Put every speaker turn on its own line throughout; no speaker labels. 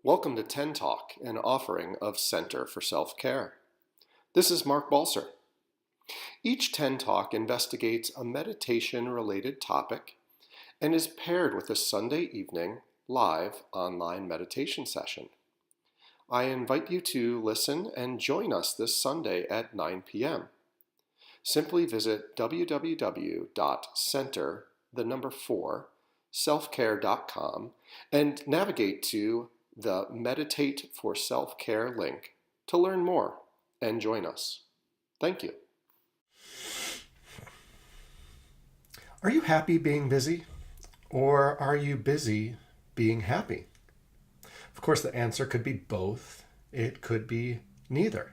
Welcome to 10 Talk, an offering of Center for Self-Care. This is Mark Balser. Each 10 Talk investigates a meditation-related topic and is paired with a Sunday evening live online meditation session. I invite you to listen and join us this Sunday at 9 p.m. Simply visit www.center4selfcare.com and navigate to the Meditate for Self-Care link to learn more and join us. Thank you. Are you happy being busy, or are you busy being happy? Of course, the answer could be both. It could be neither.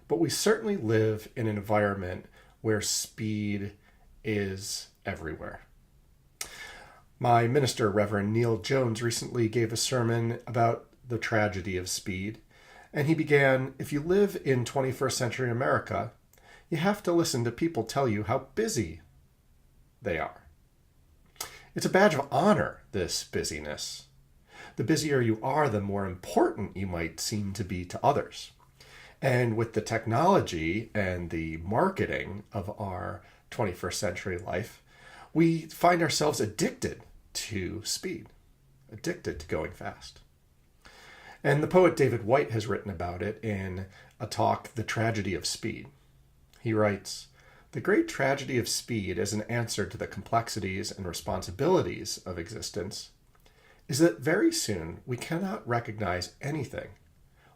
But we certainly live in an environment where speed is everywhere. My minister, Reverend Neil Jones, recently gave a sermon about the tragedy of speed. And he began, if you live in 21st century America, you have to listen to people tell you how busy they are. It's a badge of honor, this busyness. The busier you are, the more important you might seem to be to others. And with the technology and the marketing of our 21st century life, we find ourselves addicted to speed, addicted to going fast. And the poet David Whyte has written about it in a talk, The Tragedy of Speed. He writes, "The great tragedy of speed as an answer to the complexities and responsibilities of existence is that very soon we cannot recognize anything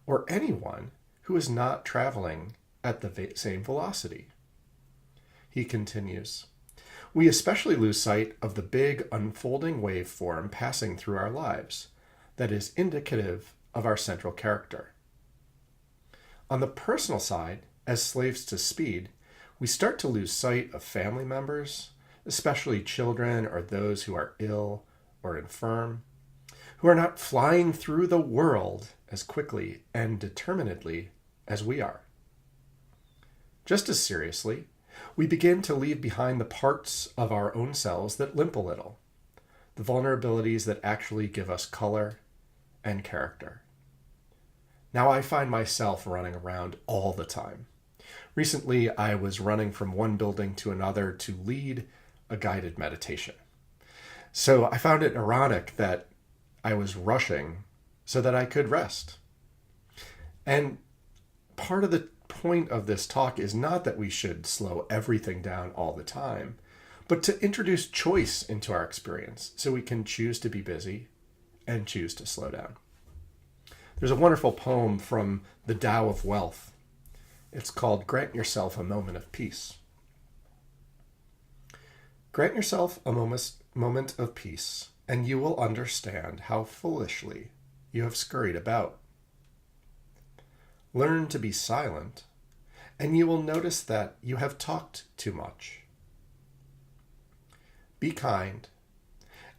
or anyone who is not traveling at the same velocity." He continues, "We especially lose sight of the big unfolding waveform passing through our lives that is indicative of our central character. On the personal side, as slaves to speed, we start to lose sight of family members, especially children or those who are ill or infirm, who are not flying through the world as quickly and determinedly as we are. Just as seriously, we begin to leave behind the parts of our own selves that limp a little, the vulnerabilities that actually give us color and character. Now I find myself running around all the time. Recently, I was running from one building to another to lead a guided meditation. So I found it ironic that I was rushing so that I could rest. And part of the point of this talk is not that we should slow everything down all the time, but to introduce choice into our experience so we can choose to be busy and choose to slow down. There's a wonderful poem from the Tao of Wealth. It's called Grant Yourself a Moment of Peace. Grant yourself a moment of peace, and you will understand how foolishly you have scurried about. Learn to be silent, and you will notice that you have talked too much. Be kind,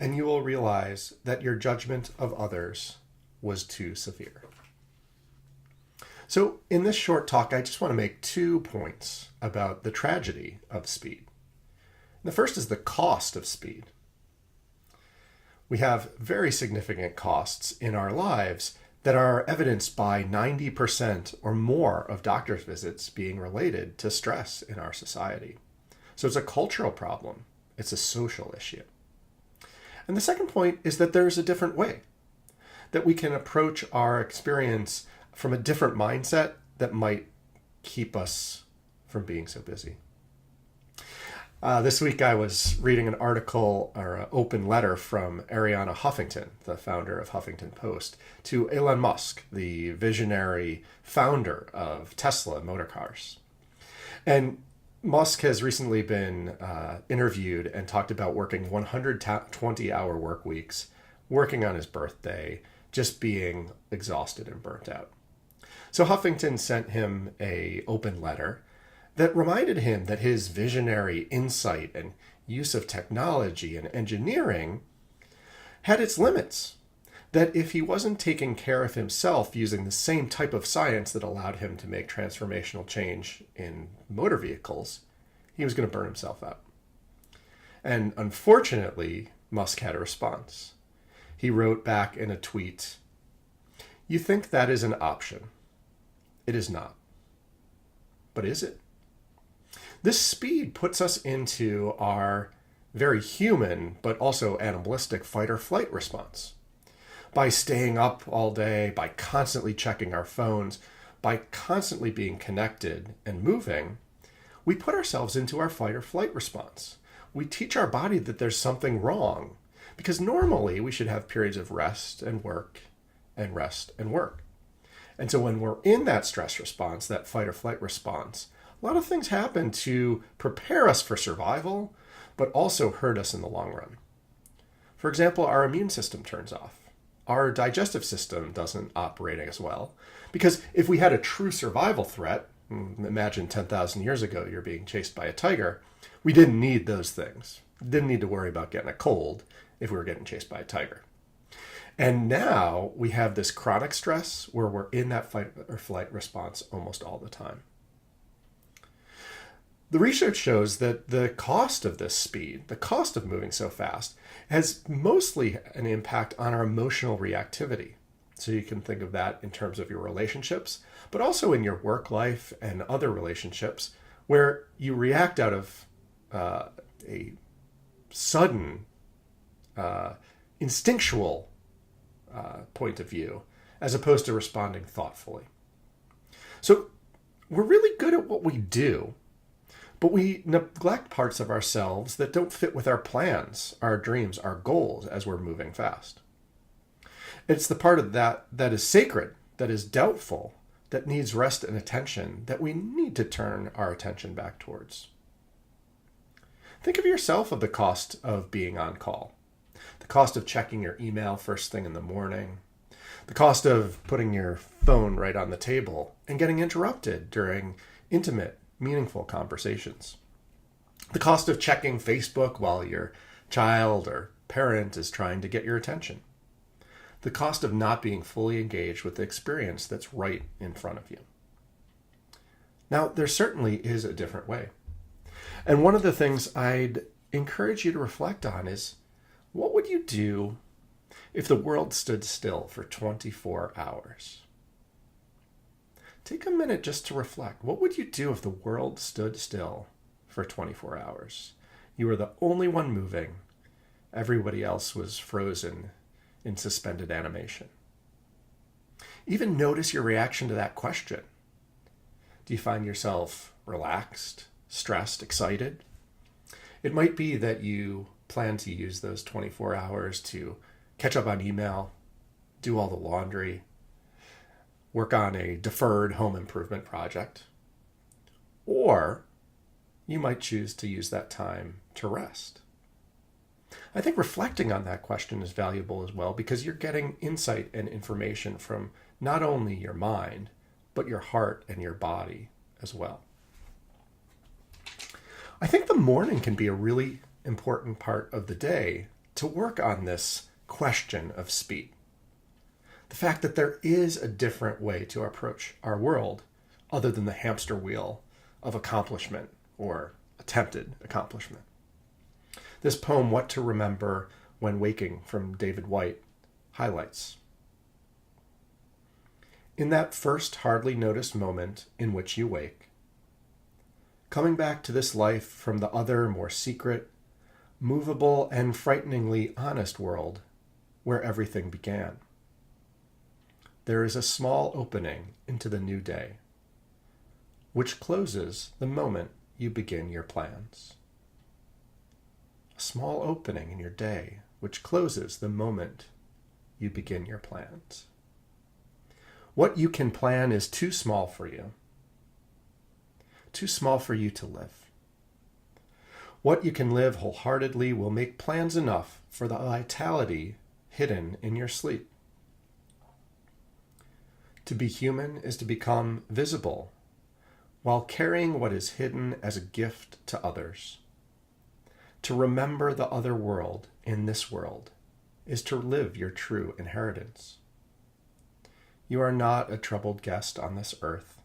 and you will realize that your judgment of others was too severe. So in this short talk, I just want to make 2 points about the tragedy of speed. The first is the cost of speed. We have very significant costs in our lives that are evidenced by 90% or more of doctor's visits being related to stress in our society. So it's a cultural problem. It's a social issue. And the second point is that there's a different way, that we can approach our experience from a different mindset that might keep us from being so busy. This week I was reading an article or an open letter from Arianna Huffington, the founder of Huffington Post, to Elon Musk, the visionary founder of Tesla motor cars. And Musk has recently been interviewed and talked about working 120-hour work weeks, working on his birthday, just being exhausted and burnt out. So Huffington sent him an open letter that reminded him that his visionary insight and use of technology and engineering had its limits. That if he wasn't taking care of himself using the same type of science that allowed him to make transformational change in motor vehicles, he was going to burn himself out. And unfortunately, Musk had a response. He wrote back in a tweet, You think that is an option. It is not. But is it? This speed puts us into our very human, but also animalistic fight or flight response. By staying up all day, by constantly checking our phones, by constantly being connected and moving, we put ourselves into our fight or flight response. We teach our body that there's something wrong, because normally we should have periods of rest and work and rest and work. And so when we're in that stress response, that fight or flight response, a lot of things happen to prepare us for survival, but also hurt us in the long run. For example, our immune system turns off. Our digestive system doesn't operate as well. Because if we had a true survival threat, imagine 10,000 years ago you're being chased by a tiger, we didn't need those things. Didn't need to worry about getting a cold if we were getting chased by a tiger. And now we have this chronic stress where we're in that fight or flight response almost all the time. The research shows that the cost of this speed, the cost of moving so fast, has mostly an impact on our emotional reactivity. So you can think of that in terms of your relationships, but also in your work life and other relationships where you react out of a sudden, instinctual point of view, as opposed to responding thoughtfully. So we're really good at what we do, but we neglect parts of ourselves that don't fit with our plans, our dreams, our goals as we're moving fast. It's the part of that is sacred, that is doubtful, that needs rest and attention, that we need to turn our attention back towards. Think of yourself of the cost of being on call, the cost of checking your email first thing in the morning, the cost of putting your phone right on the table and getting interrupted during intimate, meaningful conversations, the cost of checking Facebook while your child or parent is trying to get your attention, the cost of not being fully engaged with the experience that's right in front of you. Now, there certainly is a different way. And one of the things I'd encourage you to reflect on is, what would you do if the world stood still for 24 hours? Take a minute just to reflect. What would you do if the world stood still for 24 hours? You were the only one moving. Everybody else was frozen in suspended animation. Even notice your reaction to that question. Do you find yourself relaxed, stressed, excited? It might be that you plan to use those 24 hours to catch up on email, do all the laundry, work on a deferred home improvement project. Or you might choose to use that time to rest. I think reflecting on that question is valuable as well, because you're getting insight and information from not only your mind, but your heart and your body as well. I think the morning can be a really important part of the day to work on this question of speed. The fact that there is a different way to approach our world other than the hamster wheel of accomplishment or attempted accomplishment. This poem, What to Remember When Waking, from David White, highlights. In that first hardly noticed moment in which you wake, coming back to this life from the other, more secret, movable, and frighteningly honest world where everything began, there is a small opening into the new day, which closes the moment you begin your plans. A small opening in your day, which closes the moment you begin your plans. What you can plan is too small for you. Too small for you to live. What you can live wholeheartedly will make plans enough for the vitality hidden in your sleep. To be human is to become visible while carrying what is hidden as a gift to others. To remember the other world in this world is to live your true inheritance. You are not a troubled guest on this earth.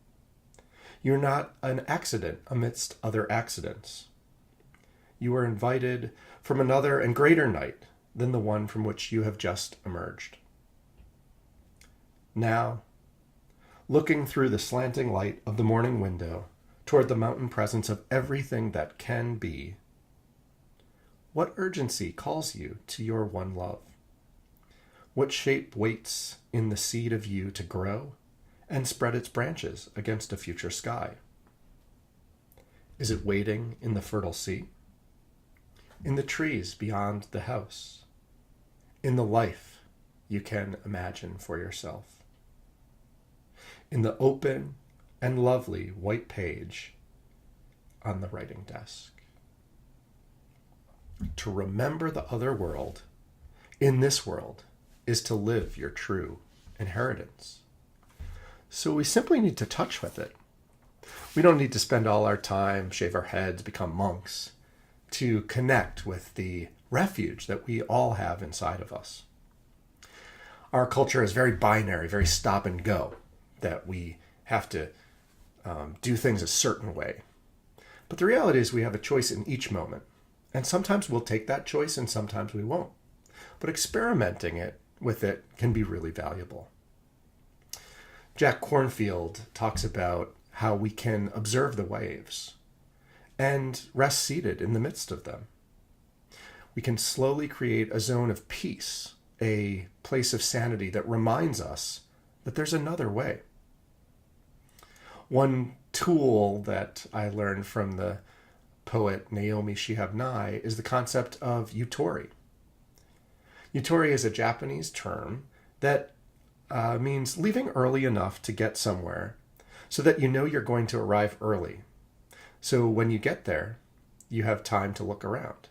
You're not an accident amidst other accidents. You are invited from another and greater night than the one from which you have just emerged. now, looking through the slanting light of the morning window toward the mountain presence of everything that can be, what urgency calls you to your one love? What shape waits in the seed of you to grow and spread its branches against a future sky? Is it waiting in the fertile sea? In the trees beyond the house? In the life you can imagine for yourself? In the open and lovely white page on the writing desk? To remember the other world in this world is to live your true inheritance. So we simply need to touch with it. We don't need to spend all our time, shave our heads, become monks to connect with the refuge that we all have inside of us. Our culture is very binary, very stop and go, that we have to do things a certain way. But the reality is we have a choice in each moment. And sometimes we'll take that choice and sometimes we won't. But experimenting with it can be really valuable. Jack Kornfield talks about how we can observe the waves and rest seated in the midst of them. We can slowly create a zone of peace, a place of sanity that reminds us that there's another way. One tool that I learned from the poet Naomi Shihab Nye is the concept of yutori. Yutori is a Japanese term that means leaving early enough to get somewhere so that you know you're going to arrive early. So when you get there, you have time to look around.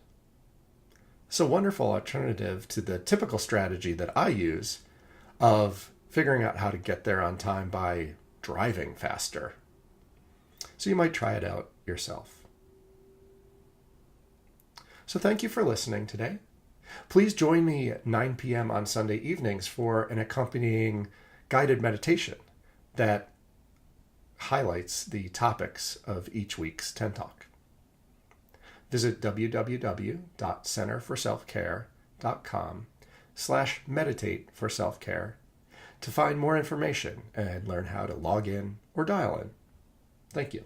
It's a wonderful alternative to the typical strategy that I use of figuring out how to get there on time by driving faster. So you might try it out yourself. So thank you for listening today. Please join me at 9 p.m. on Sunday evenings for an accompanying guided meditation that highlights the topics of each week's 10 Talk. Visit www.centerforselfcare.com/meditate-for-self-care to find more information and learn how to log in or dial in. Thank you.